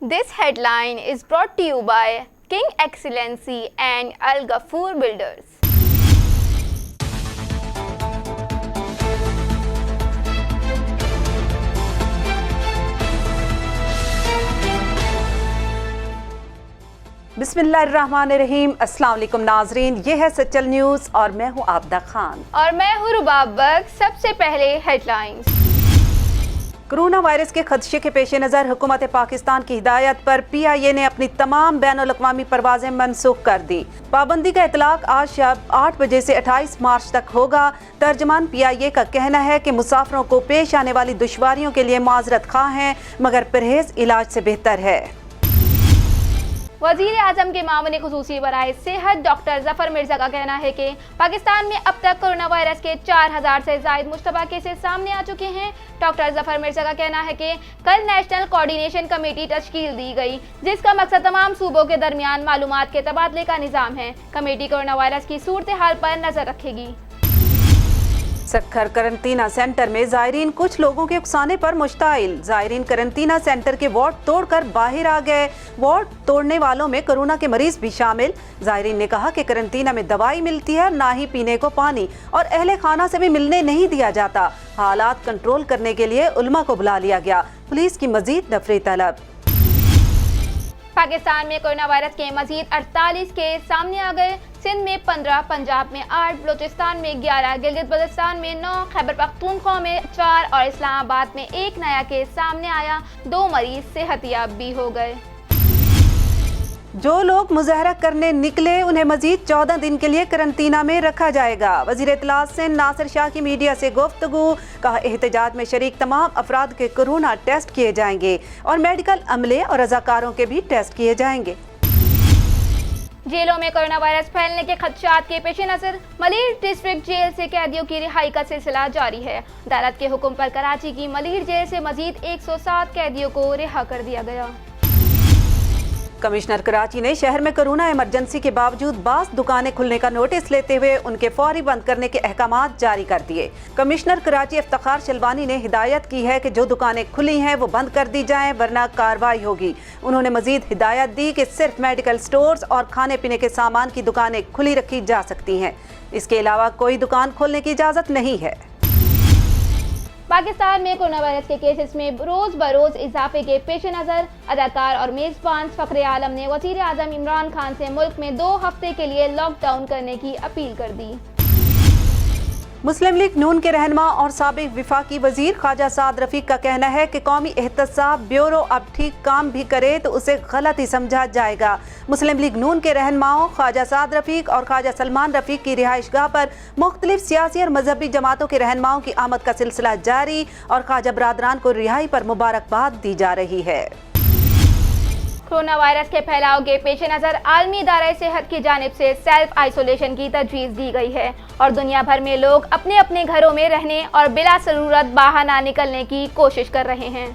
This headline is brought to you by King Excellency and Al Ghafoor Builders. बिस्मिल्लाहिर्रहमानिर्रहीम। अस्सलाम वालेकुम नाजरीन, ये है सचल न्यूज़ और मैं हूँ आबदा खान और मैं हूँ रुबाब बग। सबसे पहले हेडलाइंस। कोरोना वायरस के खदशे के पेश नज़र हुकूमत पाकिस्तान की हिदायत पर PIA ने अपनी तमाम बैनुल अक़वामी परवाज़ें मनसूख कर दी। पाबंदी का इतलाक आज शब 8 बजे से 28 मार्च तक होगा। तर्जमान PIA का कहना है कि मुसाफिरों को पेश आने वाली दुश्वारियों के लिए माजरत खा हैं, मगर परहेज इलाज से बेहतर है। वज़ीर आज़म के मामले खुसूसी बराए सेहत डॉक्टर जफर मिर्जा का कहना है कि पाकिस्तान में अब तक कोरोना वायरस के 4000 से ज़ायद मुश्तबा केसेस सामने आ चुके हैं। डॉक्टर जफर मिर्जा का कहना है कि कल नेशनल कोऑर्डिनेशन कमेटी तश्कील दी गई, जिसका मकसद तमाम सूबों के दरमियान मालूमात के तबादले का निज़ाम है। कमेटी कोरोना वायरस की सूरत हाल पर नजर रखेगी। सक्खर करंतना सेंटर में ज़ायरीन कुछ लोगों के उकसाने पर मुश्ताइल। ज़ायरीन करंतना सेंटर के वार्ड तोड़कर बाहर आ गए। वार्ड तोड़ने वालों में कोरोना के मरीज भी शामिल। ज़ायरीन ने कहा कि करंतना में दवाई मिलती है, ना ही पीने को पानी, और अहले खाना से भी मिलने नहीं दिया जाता। हालात कंट्रोल करने के लिए उलमा को बुला लिया गया। पुलिस की मजीद नफरी तलब। पाकिस्तान में कोरोना वायरस के मजीद 48 केस सामने आ गए। सिंध में 15, पंजाब में 8, बलूचिस्तान में 11, गिलगित बल्तिस्तान में 9, खैबर पख्तूनख्वा में 4 और इस्लामाबाद में 1 नया केस सामने आया। 2 मरीज सेहतियाब भी हो गए। जो लोग मुजाहरा करने निकले उन्हें मजीद 14 दिन के लिए करंतना में रखा जाएगा। वज़ीर इत्तलात सिंध नासिर शाह की मीडिया से गुफ्तगू। कहा, एहतजाज में शरीक तमाम अफराद के कोरोना टेस्ट किए जाएंगे और मेडिकल अमले और रज़ाकारों के भी टेस्ट किए जाएंगे। जेलों में कोरोना वायरस फैलने के खदशात के पेश नजर मलीर डिस्ट्रिक्ट जेल से कैदियों की रिहाई का सिलसिला जारी है। अदालत के हुक्म पर कराची की मलीर जेल से मजीद 107 कैदियों को रिहा कर दिया गया। कमिश्नर कराची ने शहर में कोरोना इमरजेंसी के बावजूद बास दुकानें खुलने का नोटिस लेते हुए उनके फौरी बंद करने के अहकामात जारी कर दिए। कमिश्नर कराची इफ्तिखार शलबानी ने हिदायत की है कि जो दुकानें खुली हैं वो बंद कर दी जाएं, वरना कार्रवाई होगी। उन्होंने मजीद हिदायत दी कि सिर्फ मेडिकल स्टोर्स और खाने पीने के सामान की दुकानें खुली रखी जा सकती हैं। इसके अलावा कोई दुकान खोलने की इजाज़त नहीं है। पाकिस्तान में कोरोना वायरस के केसेस में रोज बरोज इजाफे के पेश नज़र अदाकार और मेज़बान फ़ख्र आलम ने वज़ीर आज़म इमरान खान से मुल्क में 2 हफ्ते के लिए लॉकडाउन करने की अपील कर दी। मुस्लिम लीग नून के रहनुमा और साबिक विफाकी वजीर ख्वाजा साद रफीक का कहना है कि कौमी एहतसाब ब्यूरो अब ठीक काम भी करे तो उसे गलत ही समझा जाएगा। मुस्लिम लीग नून के रहनुमाओं ख्वाजा साद रफीक और ख्वाजा सलमान रफीक की रिहाइशगाह पर मुख्तलिफ सियासी और मजहबी जमातों के रहनुमाओं की आमद का सिलसिला जारी और ख्वाजा बरादरान को रिहाई पर मुबारकबाद दी जा रही है। कोरोना वायरस के फैलाव के पेश नज़र आलमी इदारा सेहत की जानिब से सेल्फ आइसोलेशन की तजवीज़ दी गई है और दुनिया भर में लोग अपने अपने घरों में रहने और बिला ज़रूरत बाहर ना निकलने की कोशिश कर रहे हैं।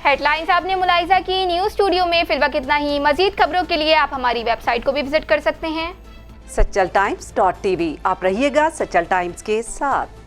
हेडलाइंस आपने मुलाहिजा की। न्यूज़ स्टूडियो में फिलहाल इतना ही। मज़ीद खबरों के लिए आप हमारी वेबसाइट को भी विजिट कर सकते हैं, सचल टाइम्स.tv। आप रहिएगा सचल टाइम्स के साथ।